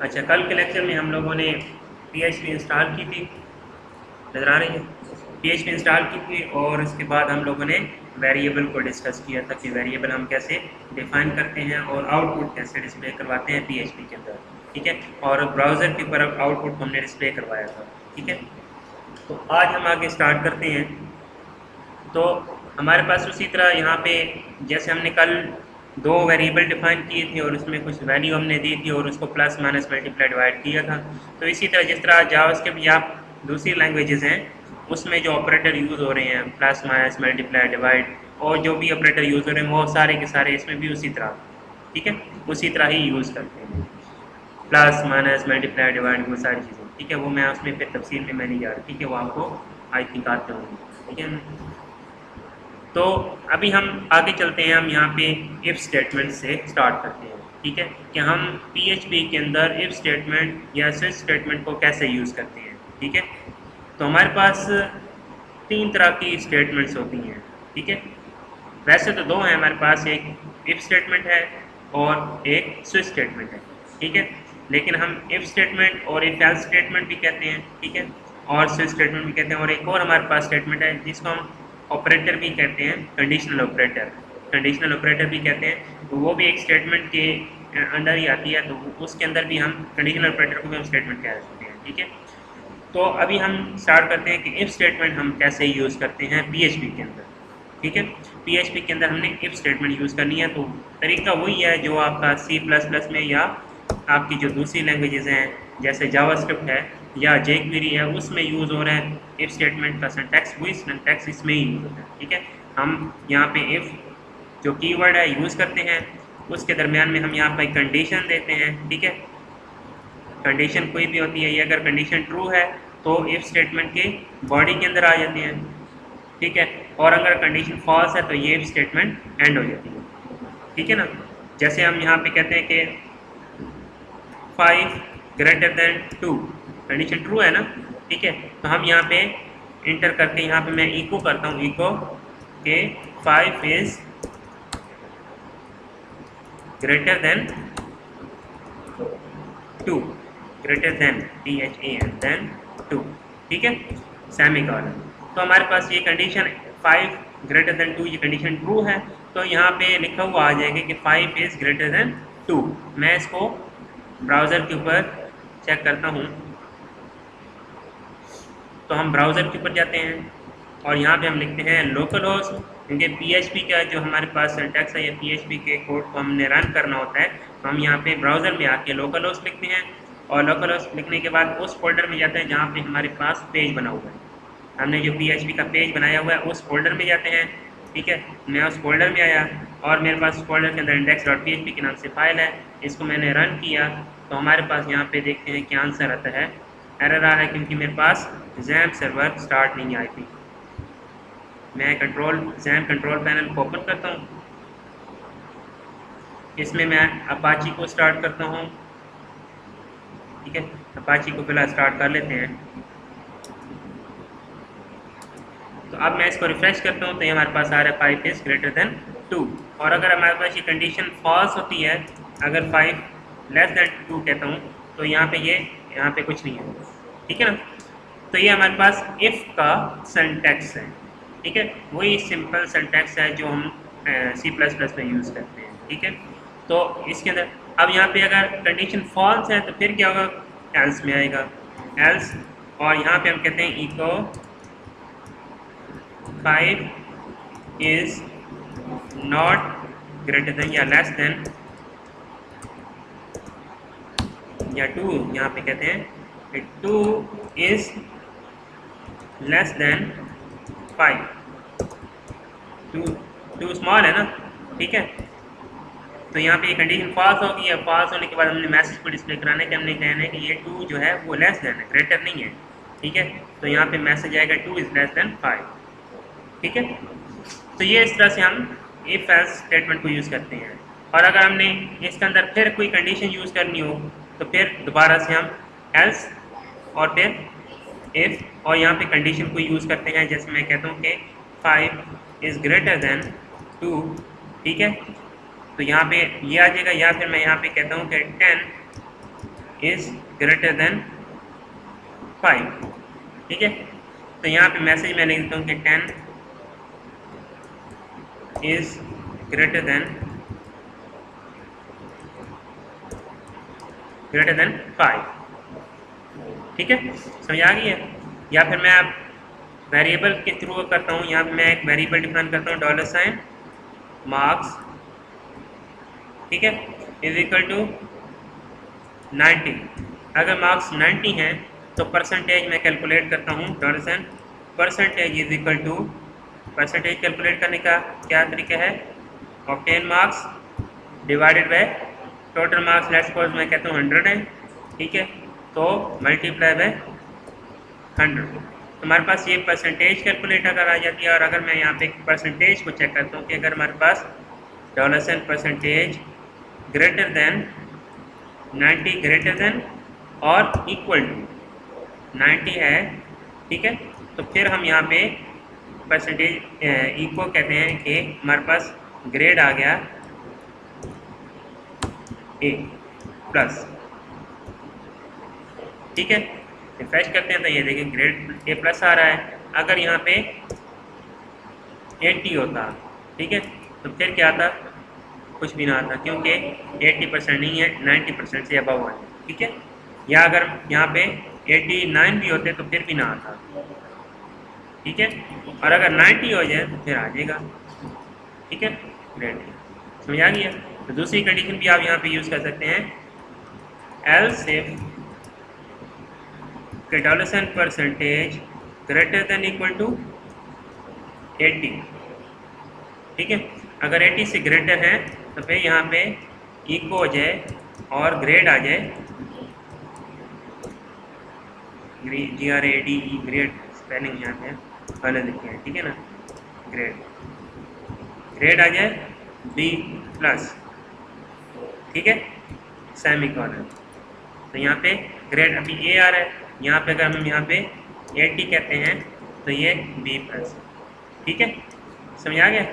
अच्छा, कल के लेक्चर में हम लोगों ने PHP इंस्टॉल की थी, नज़र आ रही है? PHP इंस्टॉल की थी और उसके बाद हम लोगों ने वेरिएबल को डिस्कस किया था कि वेरिएबल हम कैसे डिफाइन करते हैं और आउटपुट कैसे डिस्प्ले करवाते हैं PHP के अंदर, ठीक है। और ब्राउज़र के ऊपर आउटपुट हमने डिस्प्ले करवाया था, ठीक है। तो आज हम आगे स्टार्ट करते हैं। तो हमारे पास उसी तरह यहाँ पे जैसे हमने कल दो वेरिएबल डिफाइन किए थे और उसमें कुछ वैल्यू हमने दी थी और उसको प्लस माइनस मल्टीप्लाई डिवाइड किया था। तो इसी तरह जिस तरह जावास्क्रिप्ट या दूसरी लैंग्वेजेस हैं उसमें जो ऑपरेटर यूज़ हो रहे हैं प्लस माइनस मल्टीप्लाई डिवाइड और जो भी ऑपरेटर यूज़ हो रहे हैं वो सारे के सारे इसमें भी उसी तरह, ठीक है, उसी तरह ही यूज़ करते हैं। प्लस माइनस मल्टीप्लाई डिवाइड वो सारी चीज़ें, ठीक है। वो मैं उसमें फिर तफसील में मैं नहीं जा रहा, ठीक है, वो आपको आई थिंक आते होंगे, ठीक है। तो अभी हम आगे चलते हैं, हम यहाँ पे इफ़ स्टेटमेंट से स्टार्ट करते हैं, ठीक है, कि हम PHP के अंदर इफ़ स्टेटमेंट या स्विच स्टेटमेंट को कैसे यूज़ करते हैं, ठीक है। तो हमारे पास तीन तरह की स्टेटमेंट्स होती हैं, ठीक है। वैसे तो दो हैं हमारे पास, एक इफ़ स्टेटमेंट है और एक स्विच स्टेटमेंट है, ठीक है। लेकिन हम इफ़ स्टेटमेंट और इफ एल्स स्टेटमेंट भी कहते हैं, ठीक है, और स्विच स्टेटमेंट भी कहते हैं। और एक और हमारे पास स्टेटमेंट है जिसको हम ऑपरेटर भी कहते हैं, कंडीशनल ऑपरेटर, कंडीशनल ऑपरेटर भी कहते हैं। तो वो भी एक स्टेटमेंट के अंदर ही आती है, तो उसके अंदर भी हम कंडीशनल ऑपरेटर को भी हम स्टेटमेंट कह सकते हैं, ठीक है। तो अभी हम स्टार्ट करते हैं कि इफ़ स्टेटमेंट हम कैसे यूज़ करते हैं PHP के अंदर, ठीक है। PHP के अंदर हमने इफ़ स्टेटमेंट यूज़ करनी है। तो तरीका वही है जो आपका C++ में या आपकी जो दूसरी लैंग्वेजेस हैं जैसे जावास्क्रिप्ट है या jQuery है उसमें यूज़ हो रहा है। इफ़ स्टेटमेंट का सिंटैक्स वही सिंटैक्स इसमें ही यूज़ होता है, ठीक है। हम यहाँ पे इफ़ जो कीवर्ड है यूज़ करते हैं, उसके दरमियान में हम यहाँ पर कंडीशन देते हैं, ठीक है। कंडीशन कोई भी होती है, ये अगर कंडीशन ट्रू है तो इफ़ स्टेटमेंट के बॉडी के अंदर आ जाते हैं, ठीक है। और अगर कंडीशन फॉल्स है तो ये इफ स्टेटमेंट एंड हो जाती है, ठीक है ना। जैसे हम यहाँ पे कहते हैं कि 5 ग्रेटर देन 2, कंडीशन ट्रू है ना, ठीक है। तो हम यहाँ पे इंटर करके यहाँ पे मैं इको करता हूँ, इको के 5 is greater than 2, greater than THAN 2, ठीक है, सेमी कॉलन। तो हमारे पास ये कंडीशन 5 ग्रेटर देन 2 ये कंडीशन ट्रू है। तो यहाँ पे लिखा हुआ आ जाएगा कि 5 इज़ ग्रेटर देन 2। मैं इसको ब्राउज़र के ऊपर चेक करता हूँ। तो हम ब्राउज़र के ऊपर जाते हैं और यहाँ पे हम लिखते हैं लोकल होस्ट, क्योंकि PHP का जो हमारे पास सिंटैक्स है या PHP के कोड को हमने रन करना होता है, तो हम यहाँ पे ब्राउज़र में आके लोकल होस्ट लिखते हैं। और लोकल होस्ट लिखने के बाद उस फोल्डर में जाते हैं जहाँ पे हमारे पास पेज बना हुआ है, हमने जो PHP का पेज बनाया हुआ है उस फोल्डर में जाते हैं, ठीक है। मैं उस फोल्डर में आया और मेरे पास फोल्डर के अंदर index.php के नाम से फाइल है, इसको मैंने रन किया। तो हमारे पास यहाँ पे देखते हैं क्या आंसर आता है। एरर आ रहा है क्योंकि मेरे पास XAMPP सर्वर स्टार्ट नहीं आई थी। मैं XAMPP कंट्रोल पैनल को ओपन करता हूँ, इसमें मैं अपाची को स्टार्ट करता हूँ, ठीक है। अपाची को फिलहाल स्टार्ट कर लेते हैं। तो अब मैं इसको रिफ्रेश करता हूँ तो ये हमारे पास आ रहा है 5 इज़ ग्रेटर देन 2। और अगर हमारे पास ये कंडीशन फॉल्स होती है, अगर 5 लेस देन 2 कहता हूँ, तो यहाँ पे कुछ नहीं है, ठीक है ना। तो ये हमारे पास इफ़ का सिंटैक्स है, ठीक है, वही सिंपल सिंटैक्स है जो हम C++ में यूज़ करते हैं, ठीक है। तो इसके अंदर अब यहाँ पे अगर कंडीशन फॉल्स है तो फिर क्या होगा, एल्स में आएगा, एल्स। और यहाँ पे हम कहते हैं echo 5 is not greater than या लेस देन या 2, यहाँ पे कहते हैं कि 2 इज लेस देन 5, 2 स्मॉल है ना, ठीक है। तो यहाँ पे ये कंडीशन फॉल्स होगी है, फॉल्स होने के बाद हमने मैसेज को डिस्प्ले कराना है कि हमने कहना है कि ये 2 जो है वो लेस देन है, ग्रेटर नहीं है, ठीक है। तो यहाँ पे मैसेज आएगा 2 इज लेस देन 5, ठीक है। तो ये इस तरह से हम इफ एल्स स्टेटमेंट को यूज़ करते हैं। और अगर हमने इसके अंदर फिर कोई कंडीशन यूज़ करनी हो तो फिर दोबारा से हम एल्स और फिर इफ़ और यहाँ पे कंडीशन को यूज़ करते हैं। जैसे मैं कहता हूँ कि 5 इज़ ग्रेटर देन 2, ठीक है। तो यहाँ पे ये आ जाएगा, या फिर मैं यहाँ पे कहता हूँ कि इज़ ग्रेटर देन 5, ठीक है। तो यहाँ पे मैसेज मैं लिख देता हूँ कि 10 इज़ ग्रेटर देन 5, ठीक है, समझ आ गई है। या फिर मैं अब वेरिएबल के थ्रू करता हूँ, यहाँ पे मैं एक वेरिएबल डिफाइन करता हूँ $मार्क्स, ठीक है, इज इक्वल टू 90। अगर मार्क्स 90 हैं तो परसेंटेज मैं कैलकुलेट करता हूँ, percentage is equal to, percentage calculate करने का क्या तरीका है, obtain marks divided by total marks, let's suppose मैं कहता हूँ 100 है, ठीक है, तो मल्टीप्लाई बाय 100। तो हमारे पास ये परसेंटेज कैलकुलेट अगर आ जाती है। और अगर मैं यहाँ पे परसेंटेज को चेक करता हूँ कि अगर हमारे पास $percentage greater than 90 greater than और इक्वल टू 90 है, ठीक है, तो फिर हम यहाँ पे परसेंटेज इक्वल कहते हैं कि हमारे पास ग्रेड आ गया A प्लस, ठीक है। रिफ्रेश करते हैं तो ये देखिए ग्रेड A प्लस आ रहा है। अगर यहाँ पे 80 होता, ठीक है, तो फिर क्या आता, कुछ भी ना आता, क्योंकि 80% नहीं है, 90% से अबव है, ठीक है। या अगर यहाँ पे 89 भी होते तो फिर भी ना आता, ठीक है। और अगर 90 हो जाए तो फिर आ जाएगा, ठीक है, ग्रेड A। समझ आ गया। तो दूसरी कंडीशन भी आप यहाँ पे यूज़ कर सकते हैं, else if $percentage greater than equal to 80, ठीक है। अगर 80 से ग्रेटर है तो फिर यहाँ पे इक्वल हो जाए और ग्रेड आ जाए, GRADE, ग्रेड स्पेलिंग यहाँ पे गलत लिखे हैं, ठीक है ना, ग्रेड आ जाए B प्लस, ठीक है, सेमीकोलन। तो यहाँ पे ग्रेड अभी A आ रहा है, यहाँ पे अगर हम यहाँ पे 80 कहते हैं तो ये B प्लस, ठीक है, समझ आ गया।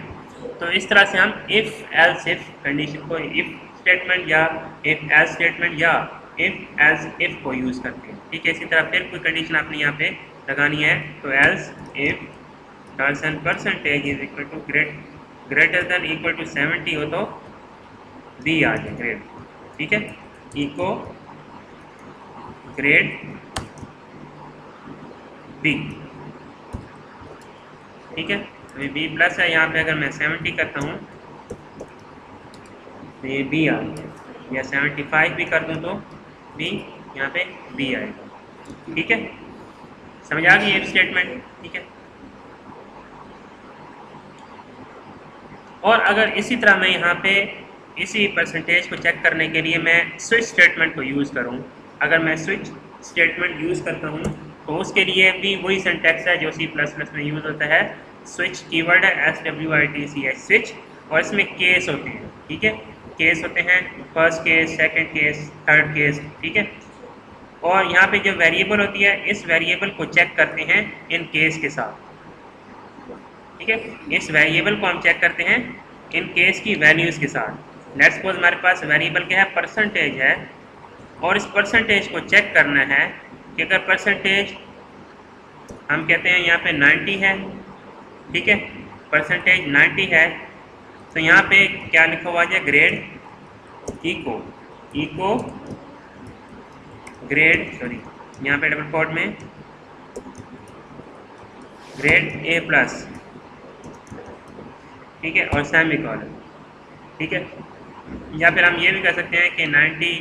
तो इस तरह से हम इफ़ एल्स इफ कंडीशन को, इफ़ स्टेटमेंट या इफ़ एल्स स्टेटमेंट या इफ़ एल्स इफ को यूज़ करते हैं, ठीक है। इसी तरह फिर कोई कंडीशन आपने यहाँ पे लगानी है तो else if percentage is equal to greater than equal to 70 हो तो B आ जाए ग्रेड, ठीक है, इको ग्रेड B, ठीक है। अभी B प्लस है, यहाँ पे अगर मैं 70 करता हूँ तो ये B आ गया, या 75 भी कर दूँ तो B, यहाँ पे B आएगा, ठीक है, समझ आ गई इफ स्टेटमेंट, ठीक है। और अगर इसी तरह मैं यहाँ पे इसी परसेंटेज को चेक करने के लिए मैं स्विच स्टेटमेंट को यूज़ करूँ, अगर मैं स्विच स्टेटमेंट यूज़ करता हूँ तो उसके लिए भी वही सिंटैक्स है जो C++ में यूज़ होता है। स्विच कीवर्ड है SWITCH, स्विच, और इसमें केस होते हैं, ठीक है, केस होते हैं, first case, second case, third case, ठीक है। और यहाँ पे जो वेरिएबल होती है, इस वेरिएबल को चेक करते हैं इन केस के साथ, ठीक है। इस वेरिएबल को हम चेक करते हैं इन केस की वैल्यूज़ के साथ। लेट्स सपोज हमारे पास वेरिएबल क्या है, परसेंटेज है, और इस परसेंटेज को चेक करना है कि अगर परसेंटेज हम कहते हैं यहाँ पे 90 है, ठीक है, परसेंटेज 90 है, तो यहाँ पे क्या लिखा हुआ है, ग्रेड इको ग्रेड, सॉरी यहाँ पे डबल कोट में ग्रेड A प्लस, ठीक है, और सेमीकोलन, ठीक है। या फिर हम ये भी कर सकते हैं कि 90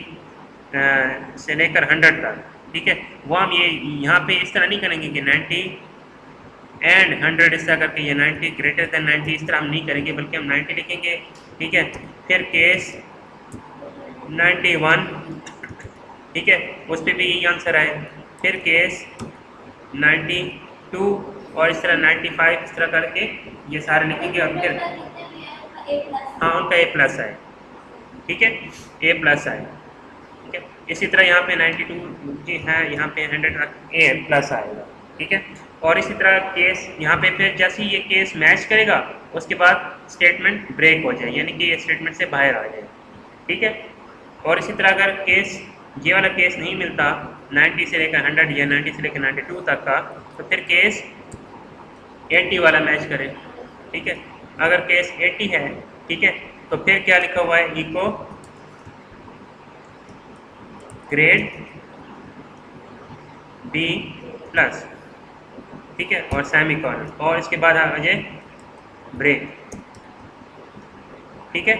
से लेकर 100 तक, ठीक है, वो हम ये यहाँ पे इस तरह नहीं करेंगे कि 90 एंड 100 इस तरह करके, ये 90 ग्रेटर देन 90 इस तरह हम नहीं करेंगे, बल्कि हम 90 लिखेंगे, ठीक है। फिर केस 91, ठीक है, उस पर भी यही आंसर आए। फिर केस 92 और इस तरह 95 इस तरह करके ये सारे लिखेंगे, और फिर हाँ उनका A प्लस आए, ठीक है, A प्लस आए, ठीक है। इसी तरह यहाँ पे 92 है, यहाँ पे 100 A प्लस आएगा, ठीक है। और इसी तरह केस यहाँ पे फिर जैसे ये केस मैच करेगा उसके बाद स्टेटमेंट ब्रेक हो जाए, यानी कि ये स्टेटमेंट से बाहर आ जाए, ठीक है। और इसी तरह अगर केस ये वाला केस नहीं मिलता 90 से लेकर 100 या 90 से लेकर 92 तक का, तो फिर केस 80 वाला मैच करें। ठीक है, अगर केस 80 है, ठीक है, तो फिर क्या लिखा हुआ है, इको ग्रेड बी प्लस, ठीक है, और सेमीकोलन, और इसके बाद आ जाए ब्रेक। ठीक है,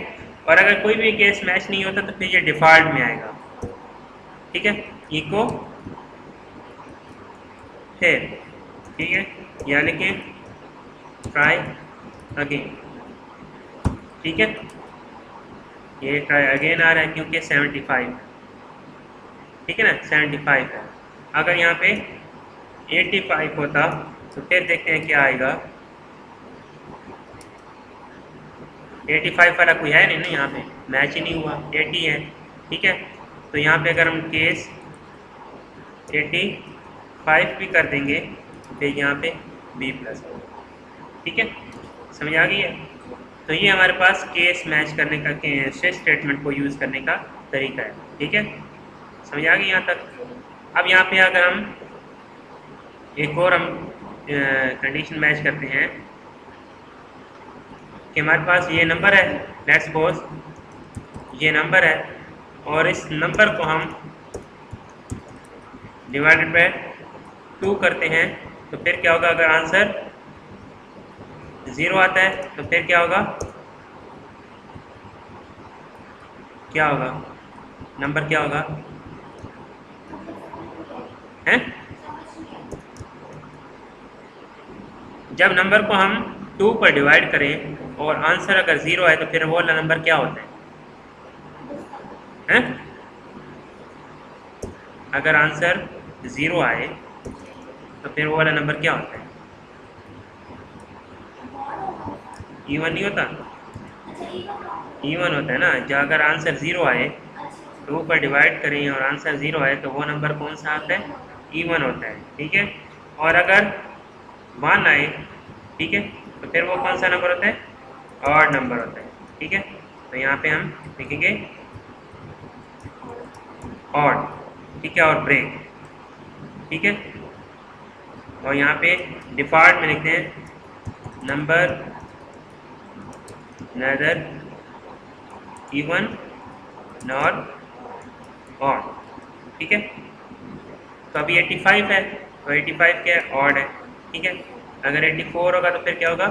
और अगर कोई भी केस मैच नहीं होता तो फिर ये डिफॉल्ट में आएगा। ठीक है, इको फिर, ठीक है, या लिखें ट्राई अगेन। ठीक है, ये ट्राई अगेन आ रहा है क्योंकि 75, ठीक है ना, 75 है। अगर यहाँ पे 85 होता तो फिर देखते हैं क्या आएगा। 85 वाला कोई है नहीं ना, यहाँ पे मैच ही नहीं हुआ, 80 है। ठीक है, तो यहाँ पे अगर हम केस 85 भी कर देंगे तो फिर यहाँ पे बी प्लस। ठीक है, समझ आ गई है। तो ये हमारे पास केस मैच करने का, स्विच स्टेटमेंट को यूज़ करने का तरीका है। ठीक है, समझ आ गई यहाँ तक। अब यहाँ पे अगर हम एक और कंडीशन मैच करते हैं कि हमारे पास ये नंबर है, लेट्स सपोज ये नंबर है, और इस नंबर को हम डिवाइडेड बाय 2 करते हैं, तो फिर क्या होगा, अगर आंसर 0 आता है तो फिर क्या होगा, क्या होगा, नंबर क्या होगा, हैं? जब नंबर को हम 2 पर डिवाइड करें और आंसर अगर 0 आए तो फिर वो वाला नंबर क्या होता है, हैं? अगर आंसर 0 आए तो फिर वो वाला नंबर क्या होता है, इवन नहीं होता, इवन होता है ना। जब अगर आंसर 0 आए, 2 पर डिवाइड करें और आंसर 0 आए तो वो नंबर कौन सा आता है, इवन होता है। ठीक है, और अगर 1 आए, ठीक है, तो फिर वो कौन सा नंबर होता है, ऑड नंबर होता है। ठीक है, तो यहाँ पे हम लिखेंगे ऑड, ठीक है, और ब्रेक। ठीक है, और यहाँ पे डिफॉल्ट में लिखते हैं number neither even nor odd. ठीक है, तो अभी 85 है, तो 85 क्या है, ऑड है। ठीक है, अगर 84 होगा तो फिर क्या होगा,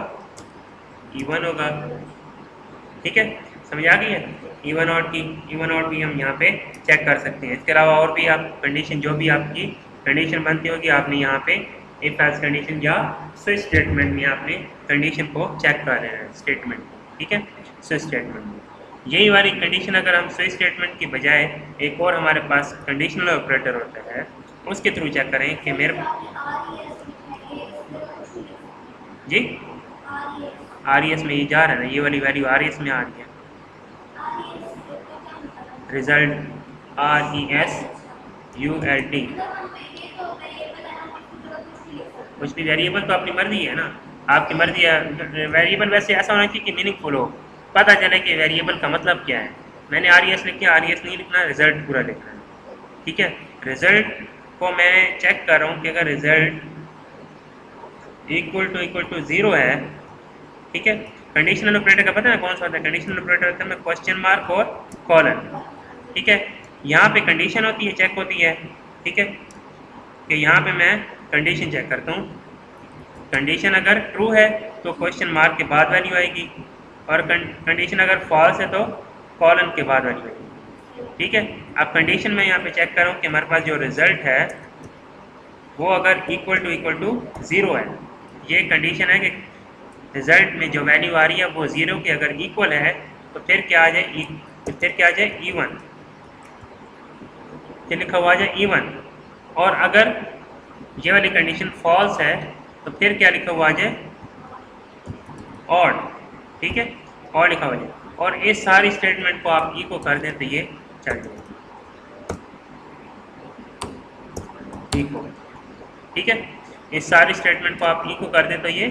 इवन होगा। ठीक है, समझ आ गई है। इवन ऑड की, इवन ऑड भी हम यहाँ पे चेक कर सकते हैं। इसके अलावा और भी आप कंडीशन, जो भी आपकी कंडीशन बनती होगी, आपने यहाँ पे इफ एल्स कंडीशन या स्विच स्टेटमेंट में आपने कंडीशन को चेक कर रहे हैं, स्टेटमेंट। ठीक है, स्विच स्टेटमेंट यही वाली कंडीशन, अगर हम स्विच स्टेटमेंट की बजाय एक और हमारे पास कंडीशनल ऑपरेटर होता है, उसके थ्रू चेक करें कि मेरे जी RES में ये जा रहा है ना, ये वाली वैल्यू RES में आ रही है, रिजल्ट RESULT। कुछ भी वेरिएबल तो अपनी मर्जी है ना, आपकी मर्जी है। वेरिएबल वैसे ऐसा होना चाहिए कि मीनिंगफुल हो, पता चले कि वेरिएबल का मतलब क्या है। मैंने RES लिखा, RES नहीं लिखना, रिजल्ट पूरा लिखना है। ठीक है, रिजल्ट को मैं चेक कर रहा हूँ कि अगर रिजल्ट इक्वल टू 0 है, ठीक है। कंडीशनल ऑपरेटर का पता है कौन सा होता है, कंडीशनल ऑपरेटर होता है में क्वेश्चन मार्क और कॉलन। ठीक है, यहाँ पे कंडीशन होती है, चेक होती है। ठीक है, कि यहाँ पे मैं कंडीशन चेक करता हूँ, कंडीशन अगर ट्रू है तो क्वेश्चन मार्क के बाद वैल्यू आएगी, और कंडीशन अगर फॉल्स है तो कॉलन के बाद वैल्यू आएगी। ठीक है, अब कंडीशन में यहाँ पे चेक कर रहा हूँ कि हमारे पास जो रिजल्ट है वो अगर इक्वल टू 0 है। ये कंडीशन है कि रिजल्ट में जो वैल्यू आ रही है वो 0 के अगर इक्वल है तो फिर क्या आ जाए, फिर क्या आ जाए, इवन। फिर लिखा हुआ आ जाए इवन, और अगर ये वाली कंडीशन फॉल्स है तो फिर क्या लिखा हुआ आ जाए, ऑड। ठीक है, ऑड लिखा हुआ जाए, और इस सारी स्टेटमेंट को आप इको कर दें तो ये चल जाए इको। ठीक है, इस सारी स्टेटमेंट को आप इको कर दें तो ये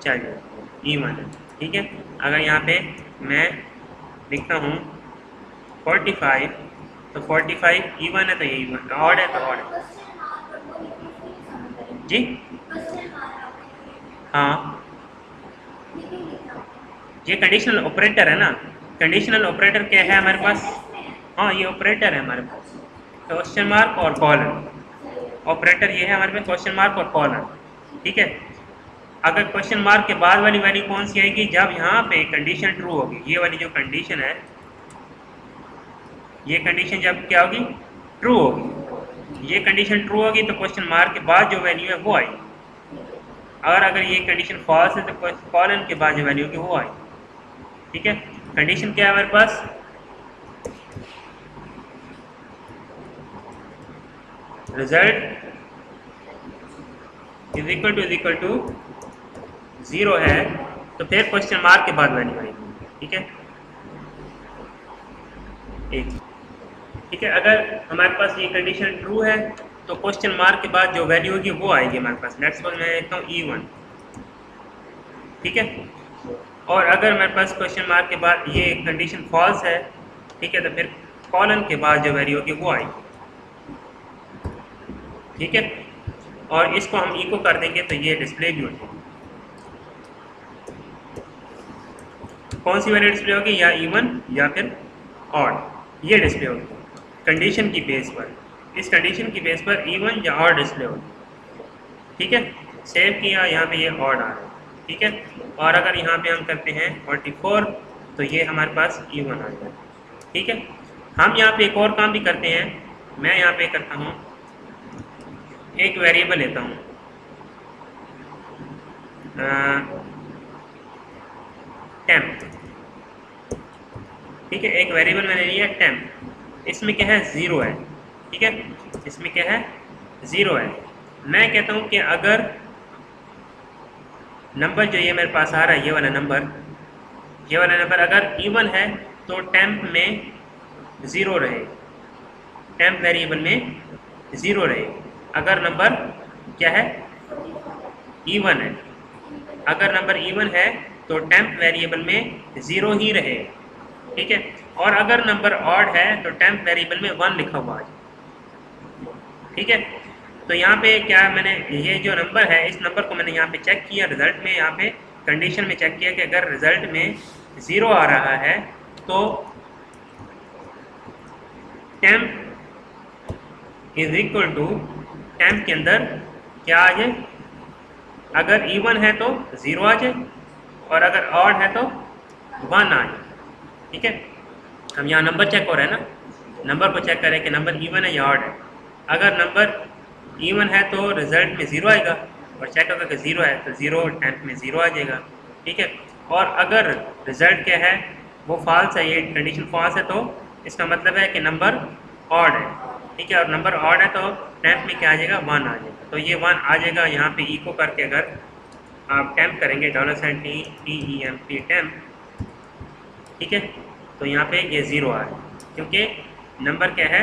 चल जाए इवन है। ठीक है, अगर यहाँ पे मैं लिखता हूँ 45 तो 45 इवन है तो ये इवन, ऑड है तो ऑड है। जी हाँ, ये कंडीशनल ऑपरेटर है ना। कंडीशनल ऑपरेटर क्या है हमारे पास? हाँ, ये ऑपरेटर है हमारे पास, क्वेश्चन मार्क और कॉलन। ऑपरेटर ये है हमारे पास, क्वेश्चन मार्क और कॉलन। ठीक है, अगर क्वेश्चन मार्क के बाद वाली वैल्यू कौन सी आएगी? जब यहाँ पे कंडीशन ट्रू होगी। ये वाली जो कंडीशन है, ये कंडीशन जब क्या होगी? ट्रू होगी। ये कंडीशन ट्रू होगी तो क्वेश्चन मार्क के बाद जो वैल्यू है वो आएगी। अगर ये कंडीशन फॉल्स है तो कॉलन के बाद जो वैल्यू होगी वो आएगी। ठीक है, कंडीशन क्या है हमारे पास? रिजल्ट इज इक्वल टू 0 है तो फिर क्वेश्चन मार्क के बाद वैल्यू आएगी। ठीक है, एक ठीक है, अगर हमारे पास ये कंडीशन ट्रू है तो क्वेश्चन मार्क के बाद जो वैल्यू होगी वो आएगी हमारे पास। लेट्स सपोज मैं लिखता हूँ E1। ठीक है, और अगर मेरे पास क्वेश्चन मार्क के बाद ये कंडीशन फॉल्स है, ठीक है, तो फिर कॉलन के बाद जो वैल्यू होगी वो आएगी। ठीक है, और इसको हम इको कर देंगे तो ये डिस्प्ले भी हो जाएगी। कौन सी वैल्यू डिस्प्ले होगी? या इवन या फिर ऑड, ये डिस्प्ले होगी कंडीशन की बेस पर। इस कंडीशन की बेस पर इवन या ऑड डिस्प्ले होगी। ठीक है, सेव किया, यहाँ पे ये ऑड आ रहा है। ठीक है, और अगर यहाँ पे हम करते हैं 44 तो ये हमारे पास इवन आ जाए। ठीक है, हम यहाँ पे एक और काम भी करते हैं। मैं यहाँ पे करता हूँ, एक वेरिएबल लेता हूँ, टेम्प। ठीक है, एक वेरिएबल मैंने लिया टेम्प। इसमें क्या है? 0 है। ठीक है, इसमें क्या है? 0 है। मैं कहता हूँ कि अगर नंबर जो ये मेरे पास आ रहा है, ये वाला नंबर अगर इवन है तो टेम्प में 0 रहे, टेम्प वेरिएबल में 0 रहे। अगर नंबर क्या है? इवन है। अगर नंबर इवन है तो टेम्प वेरिएबल में 0 ही रहे। ठीक है, और अगर नंबर ऑड है तो टेम्प वेरिएबल में 1 लिखा हुआ है। ठीक है, तो यहाँ पे क्या मैंने ये जो नंबर है, इस नंबर को मैंने यहाँ पे चेक किया, रिजल्ट में यहाँ पे कंडीशन में चेक किया कि अगर रिजल्ट में 0 आ रहा है तो temp is equal to, temp के अंदर क्या आ जाए? अगर इवन है तो 0 आ जाए और अगर ऑड है तो 1 आ जाए। ठीक है, हम यहाँ नंबर चेक हो रहा है ना, नंबर को चेक करें कि नंबर इवन है या ऑड है। अगर नंबर इवन है तो रिजल्ट में 0 आएगा, और चेक होगा कि 0 है तो 0 टेम्प में 0 आ जाएगा। ठीक है, और अगर रिजल्ट क्या है? वो फॉल्स है, ये कंडीशन फॉल्स है, तो इसका मतलब है कि नंबर ऑड है। ठीक है, और नंबर ऑड है तो टेम्प में क्या आ जाएगा? 1 आ जाएगा। तो ये 1 आ जाएगा। यहाँ पे इको करके अगर आप टेम्प करेंगे $TEMP टेम्प, ठीक है, तो यहाँ पे ये 0 आ रहा है क्योंकि नंबर क्या है?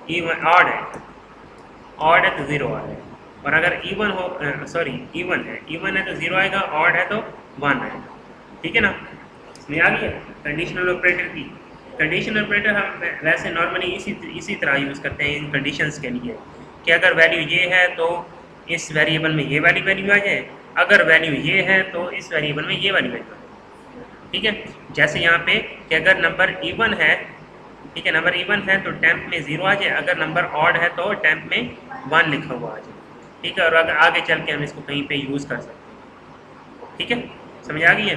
इवन, ऑड है। ऑड है तो 0 आ रहा है, और अगर इवन हो, इवन है तो 0 आएगा, ऑड है तो 1 आएगा। ठीक है ना, समझ आ गई है कंडीशनल ऑपरेटर की। कंडीशनल ऑपरेटर हम वैसे नॉर्मली इसी तरह यूज़ करते हैं इन कंडीशंस के लिए कि अगर वैल्यू ये है तो इस वेरिएबल में ये वाली वैल्यू आ जाए, अगर वैल्यू ये है तो इस वेरिएबल में ये वाली वैल्यू आ जाए। ठीक है, जैसे यहाँ पे कि अगर नंबर इवन है, ठीक है, नंबर इवन है तो टेम्प में 0 आ जाए, अगर नंबर ऑड है तो टेम्प में 1 लिखा हुआ आ जाए। ठीक है, और अगर आगे चल के हम इसको कहीं पे यूज़ कर सकते हैं। ठीक है, समझ आ गई है।